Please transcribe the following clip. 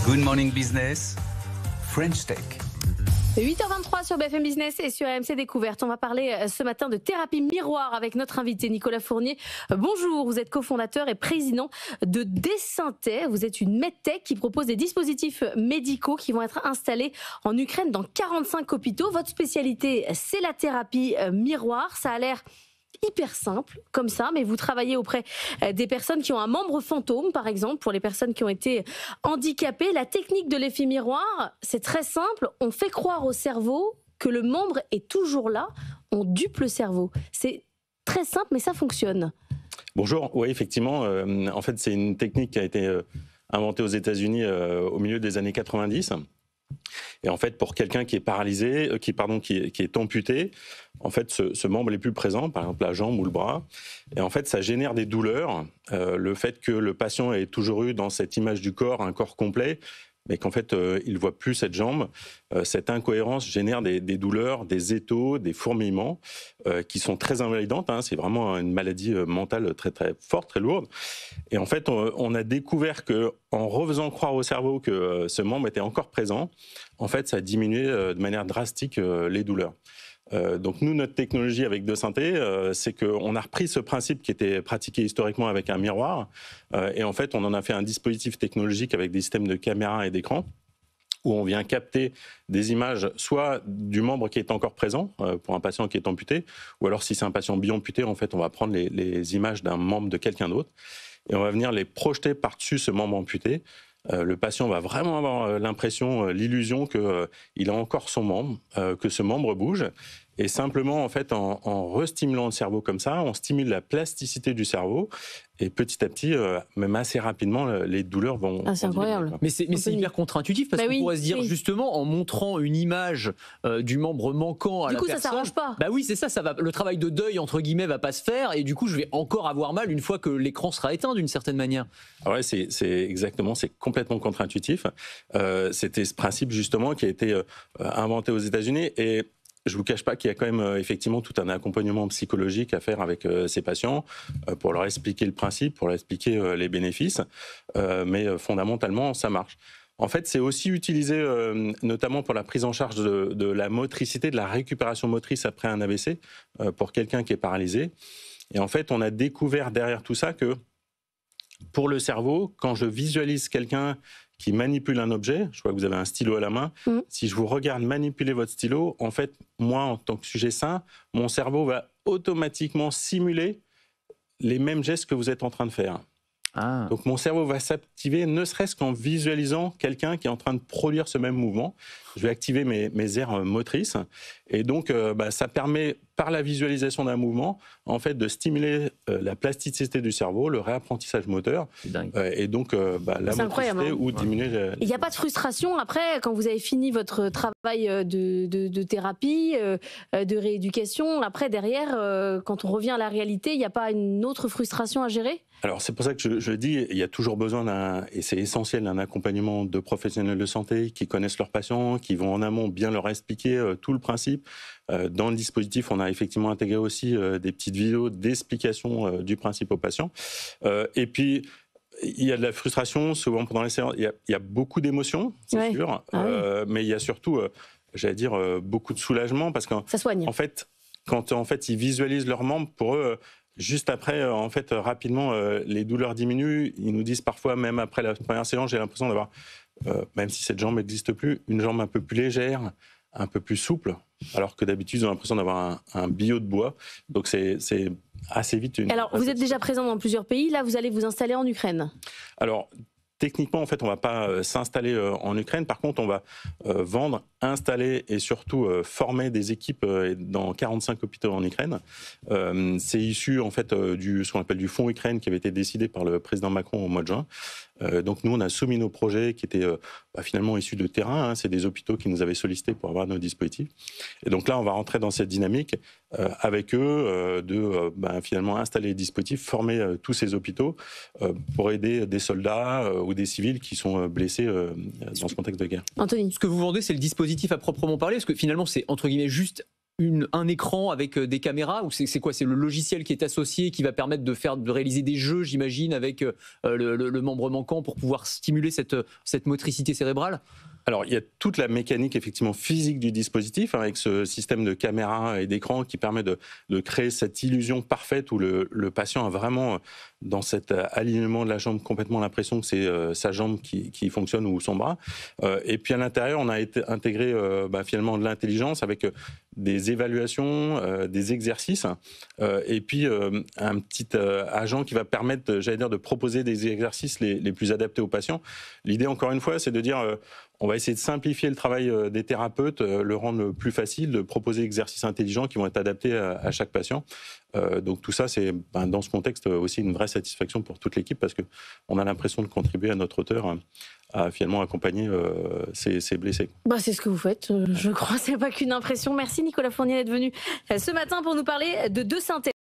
Good Morning Business, French Tech. 8h23 sur BFM Business et sur AMC Découverte. On va parler ce matin de thérapie miroir avec notre invité Nicolas Fournier. Bonjour, vous êtes cofondateur et président de Desynthé. Vous êtes une medtech qui propose des dispositifs médicaux qui vont être installés en Ukraine dans 45 hôpitaux. Votre spécialité, c'est la thérapie miroir. Ça a l'air hyper simple comme ça, mais vous travaillez auprès des personnes qui ont un membre fantôme, par exemple, pour les personnes qui ont été handicapées. La technique de l'effet miroir, c'est très simple. On fait croire au cerveau que le membre est toujours là. On dupe le cerveau. C'est très simple, mais ça fonctionne. Bonjour. Oui, effectivement. En fait, c'est une technique qui a été inventée aux États-Unis au milieu des années 90. Et en fait, pour quelqu'un qui est paralysé, qui est amputé, en fait, ce membre n'est plus présent, par exemple la jambe ou le bras. Et en fait, ça génère des douleurs. Le fait que le patient ait toujours eu dans cette image du corps un corps complet, mais qu'en fait, il ne voit plus cette jambe. Cette incohérence génère des douleurs, des étaux, des fourmillements qui sont très invalidantes. C'est vraiment une maladie mentale très, très forte, très lourde. Et en fait, on a découvert qu'en refaisant croire au cerveau que ce membre était encore présent, en fait, ça a diminué de manière drastique les douleurs. Donc nous, notre technologie avec Desynthé, c'est qu'on a repris ce principe qui était pratiqué historiquement avec un miroir, et en fait, on en a fait un dispositif technologique avec des systèmes de caméra et d'écran, où on vient capter des images, soit du membre qui est encore présent, pour un patient qui est amputé, ou alors si c'est un patient biamputé, en fait, on va prendre les images d'un membre de quelqu'un d'autre, et on va venir les projeter par-dessus ce membre amputé. Le patient va vraiment avoir l'impression, l'illusion qu'il a encore son membre, que ce membre bouge. Et simplement, en fait, en restimulant le cerveau comme ça, on stimule la plasticité du cerveau. Et petit à petit, même assez rapidement, les douleurs vont... c'est incroyable. Mais c'est hyper contre-intuitif parce qu'on pourrait se dire, justement, en montrant une image du membre manquant à la personne... Du coup, ça s'arrange pas. Bah oui, c'est ça, le travail de deuil, entre guillemets, va pas se faire. Et du coup, je vais encore avoir mal une fois que l'écran sera éteint, d'une certaine manière. Alors ouais, c'est complètement contre-intuitif. C'était ce principe, justement, qui a été inventé aux États-Unis. Et je ne vous cache pas qu'il y a quand même effectivement tout un accompagnement psychologique à faire avec ces patients pour leur expliquer le principe, pour leur expliquer les bénéfices, mais fondamentalement, ça marche. En fait, c'est aussi utilisé notamment pour la prise en charge de la motricité, de la récupération motrice après un AVC, pour quelqu'un qui est paralysé. Et en fait, on a découvert derrière tout ça que pour le cerveau, quand je visualise quelqu'un qui manipule un objet, je vois que vous avez un stylo à la main, si je vous regarde manipuler votre stylo, en fait, moi, en tant que sujet sain, mon cerveau va automatiquement simuler les mêmes gestes que vous êtes en train de faire. Ah. Donc mon cerveau va s'activer ne serait-ce qu'en visualisant quelqu'un qui est en train de produire ce même mouvement. Je vais activer mes aires motrices et donc ça permet par la visualisation d'un mouvement en fait de stimuler la plasticité du cerveau, le réapprentissage moteur et donc la motricité ou diminuer. Il n'y a pas de frustration après quand vous avez fini votre travail de thérapie, de rééducation. Après derrière, quand on revient à la réalité, il n'y a pas une autre frustration à gérer? Alors c'est pour ça que je dis, il y a toujours besoin et c'est essentiel, d'un accompagnement de professionnels de santé qui connaissent leurs patients, qui vont en amont bien leur expliquer tout le principe. Dans le dispositif, on a effectivement intégré aussi des petites vidéos d'explication du principe aux patients. Et puis, il y a de la frustration, souvent pendant les séances, il y a beaucoup d'émotions, c'est sûr, mais il y a surtout, j'allais dire, beaucoup de soulagement parce qu'en fait, quand ils visualisent leurs membres, pour eux, juste après, en fait, rapidement, les douleurs diminuent. Ils nous disent parfois, même après la première séance, j'ai l'impression d'avoir, même si cette jambe n'existe plus, une jambe un peu plus légère, un peu plus souple, alors que d'habitude, ils ont l'impression d'avoir un billot de bois. Donc, c'est assez vite une... Alors, vous êtes déjà présent dans plusieurs pays. Là, vous allez vous installer en Ukraine. Alors, techniquement, en fait, on ne va pas s'installer en Ukraine. Par contre, on va vendre, installer et surtout former des équipes dans 45 hôpitaux en Ukraine. C'est issu, en fait, ce qu'on appelle du fonds Ukraine qui avait été décidé par le président Macron au mois de juin. Donc nous, on a soumis nos projets qui étaient finalement issus de terrain. C'est des hôpitaux qui nous avaient sollicités pour avoir nos dispositifs. Et donc là, on va rentrer dans cette dynamique avec eux finalement installer les dispositifs, former tous ces hôpitaux pour aider des soldats ou des civils qui sont blessés dans ce contexte de guerre. Anthony. Ce que vous vendez, c'est le dispositif à proprement parler, parce que finalement, c'est entre guillemets juste un écran avec des caméras, ou c'est quoi? C'est le logiciel qui est associé qui va permettre de réaliser des jeux, j'imagine, avec le membre manquant pour pouvoir stimuler cette motricité cérébrale? Alors, il y a toute la mécanique effectivement physique du dispositif, hein, avec ce système de caméra et d'écran qui permet de créer cette illusion parfaite où le patient a vraiment, dans cet alignement de la jambe, complètement l'impression que c'est sa jambe qui fonctionne ou son bras. Et puis à l'intérieur, on a intégré finalement de l'intelligence avec des évaluations, des exercices, et puis un petit agent qui va permettre, j'allais dire, de proposer des exercices les plus adaptés aux patients. L'idée, encore une fois, c'est de dire on va essayer de simplifier le travail des thérapeutes, le rendre plus facile, de proposer des exercices intelligents qui vont être adaptés à chaque patient. Donc tout ça, c'est dans ce contexte aussi une vraie satisfaction pour toute l'équipe parce qu'on a l'impression de contribuer à notre hauteur à finalement accompagner ces blessés. C'est ce que vous faites, je crois, c'est pas qu'une impression. Merci Nicolas Fournier d'être venu ce matin pour nous parler de Deux Synthèses.